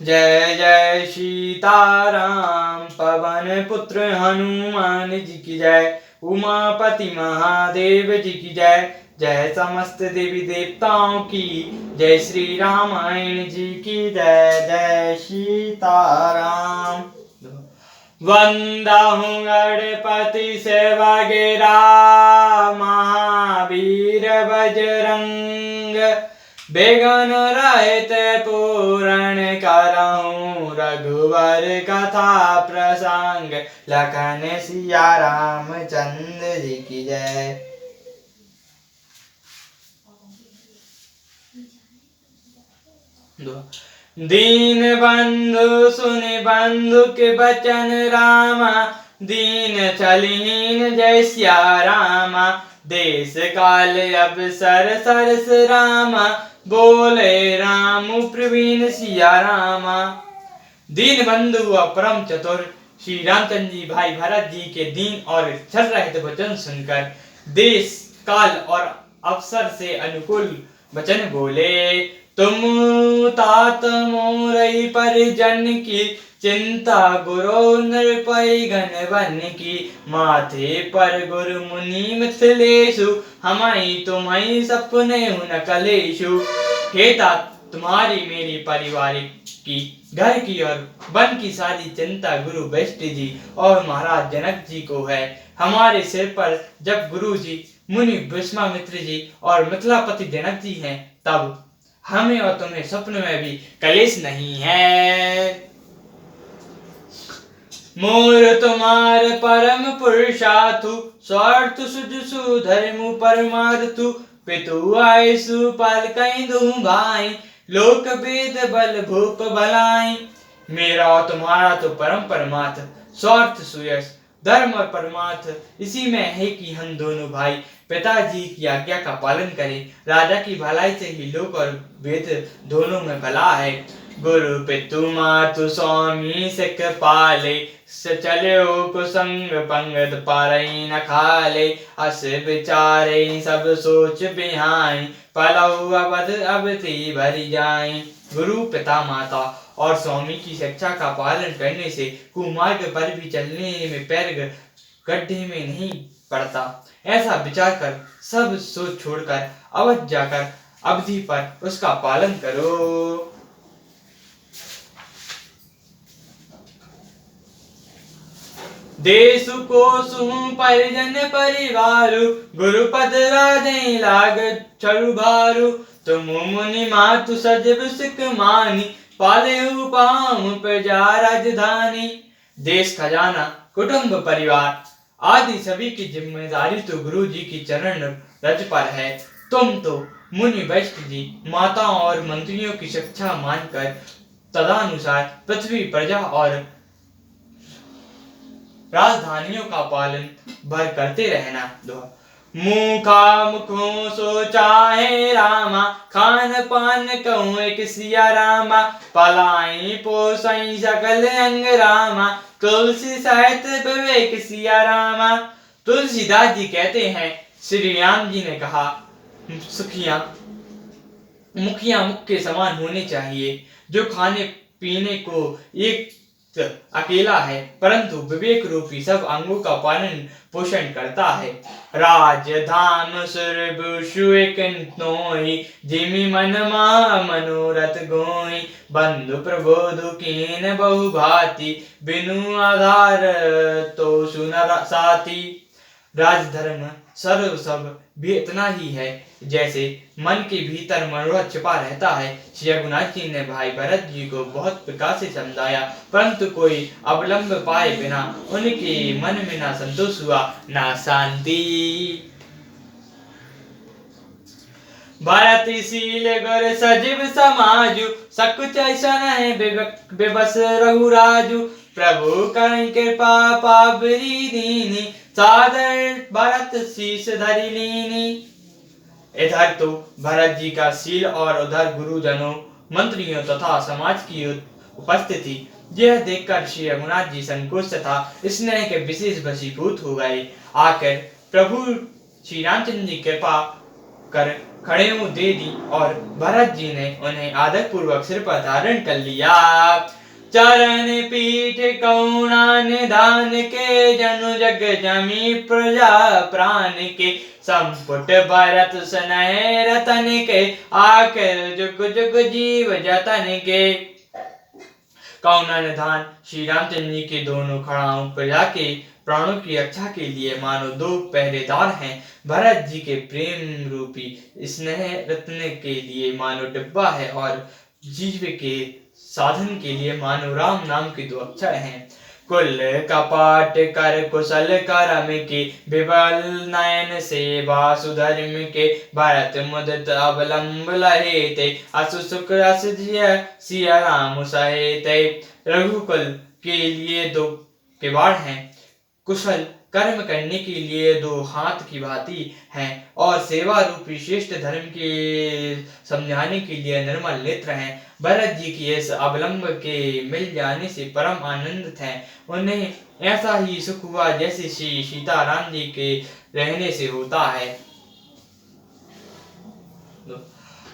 जय जय सीताराम। पवन पुत्र हनुमान जी की जय। उमापति महादेव जी की जय। जय समस्त देवी देवताओं की जय। श्री रामायण जी की जय। जय सीताराम। वंदहु गणपति सेवा गिरा महावीर बजरंग। बेगन रहित पूरण करहूँ रघुवर कथा प्रसंग। लखन सिया रामचंद्र जी की जय। दीन बंधु सुनि बंधु के बचन रामा। दीन छलहीन जय सिया रामा। देश काल अवसर सरस रामा। बोले राम प्रवीण सिया रामा। दीन बंधु व परम चतुर श्री रामचंद्र जी भाई भरत जी के दीन और छल रहित वचन सुनकर देश काल और अवसर से अनुकूल वचन बोले। तुम तात मोरई परिजन की चिंता गुरु नृपै घन बन की। माथे पर गुरु मुनि मिथिलेशु हमाई तुम्हारी सपने न कलेशु। हे तात तुम्हारी मेरी पारिवारिक की घर की और वन की सारी चिंता गुरु वशिष्ठ जी और महाराज जनक जी को है। हमारे सिर पर जब गुरु जी मुनि विश्वामित्र जी और मिथिलापति जनक जी हैं तब हमें और तुम्हें स्वप्न में भी कलेश नहीं है। मोर तुम्हार परम पुरुषार्थु स्वार्थ सुजसु धर्म परमार्थु। पितु आयसु पाल कई दू भाई लोक वेद बल भूप भलाई। मेरा और तुम्हारा तो परम परमार्थ स्वार्थ सुयश धर्म और परमार्थ इसी में है कि हम दोनों भाई पिताजी की आज्ञा का पालन करें। राजा की भलाई से ही लोक और वेद दोनों में भला है। गुरु पितु मातु स्वामी सिख पाले। चले कुसंग पंगत पारई न खाले। अस विचारे सब सोच बिहाई पलऊ अवध अवधि भरी जाए। गुरु पिता माता और स्वामी की शिक्षा का पालन करने से कुमार्ग पर भी चलने में पैर गड्ढे में नहीं पड़ता। ऐसा विचार कर सब सोच छोड़कर अवध जाकर अवधि पर उसका पालन करो। देश को सुहु परिजन परिवारु। गुरुपद राजै लाग छरु भारु। तुम मुनि मातु सजब सिख मानी पालेहु पाम प्रजा राजधानी। देश खजाना कुटुंब परिवार आदि सभी की जिम्मेदारी तो गुरु जी की चरण रज पर है। तुम तो मुनि वैष्णव जी माताओं और मंत्रियों की शिक्षा मानकर तदानुसार पृथ्वी प्रजा और राजधानियों का पालन भर करते रहना। मुखा मुखों सो चाहे रामा। खान पान कहूँ एक सिया रामा। पलाई पोसई सकल अंग रामा। तुलसी सहित विवेक सिया रामा। तुलसीदास जी कहते हैं श्री राम जी ने कहा मुखिया मुख के समान होने चाहिए। जो खाने पीने को एक अकेला है परंतु विवेक रूपी सब अंगों का पालन पोषण करता है। राजधाम सुरभुषु एक नोई जिमि मन मा मनोरथ गोई। बंधु प्रबोधु कीन बहु भांति बिनु आधार तो सुनर साथी। राजधर्म सर्व सब भी इतना ही है जैसे मन के भीतर मनोरथ छिपा रहता है। श्री रघुनाथ जी ने भाई भरत जी को बहुत प्रकार से समझाया परंतु कोई अवलंब पाए बिना उनके मन में ना संतोष हुआ ना शांति। भरतशील गुर सजीव समाजु। सकुच ऐसन है बेबस रघुराजु। प्रभु करुण कृपा पावरी दीनी। सादर भरत शीश धरि लीनी। इधर तो भरत जी का शील और उधर गुरुजनों मंत्रियों तथा समाज की उपस्थिति यह देखकर श्री रघुनाथ जी संकोच तथा स्नेह के विशेष वशीभूत हो गए। आखिर प्रभु श्री रामचंद्र जी कृपा कर खड़े मुंह दे दी और भरत जी ने उन्हें आदर पूर्वक सिर पर धारण कर लिया। चरण पीठ करुणा निधान के, जनु जग जमी प्रजा प्राण के, संपुट भरत सनय रतन के, आखिर जुग जुग जीव जतन के। करुणा निधान श्री रामचंद्र जी के दोनों खड़ाओं प्रजा के प्राणों की रक्षा के लिए मानो दो पहरेदार हैं। भरत जी के प्रेम रूपी स्नेह रत्न के लिए मानो डिब्बा है और जीव के साधन के लिए मानो राम नाम के दो अक्षर हैं। कुल कपाट कर कुशल करम के, विबल नयन से वासुधर्म के, भरत मुदित अवलंब लहे ते, असु सुख रस जिय सिया राम सहेते। रघुकुल के लिए दो किवाड़ हैं, कुशल कर्म करने के लिए दो हाथ की भांति हैं और सेवा रूपी श्रेष्ठ धर्म के समझाने के लिए निर्मल नेत्र हैं। भरत जी की इस अवलंब के मिल जाने से परम आनंदित हैं। उन्हें ऐसा ही सुख हुआ जैसे श्री सीताराम जी के रहने से होता है।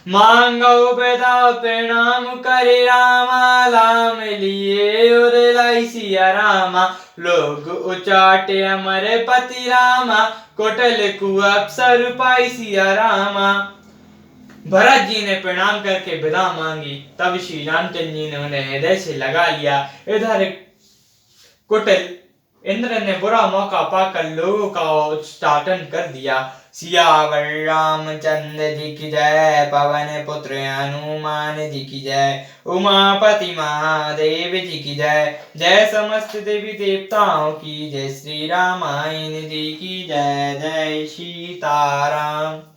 मांगो बेदा प्रणाम करे रामा, लाम लिए और लाई सिया रामा, लोग उचाटे अमर पति रामा, कोटल कु अक्षर पाई सिया रामा। भरत जी ने प्रणाम करके विदा मांगी, तब श्री रामचंद्र जी ने उन्हें हृदय से लगा लिया। इधर कुटिल इंद्र ने बुरा मौका पाकर लोगों का उच्चाटन कर दिया। सियावर रामचंद्र जी की जय, पवन पुत्र हनुमान जी की जय, उमापति महादेव जी की जय, जय समस्त देवी देवताओं की जय, श्री रामायण जी की जय, जय सीताराम।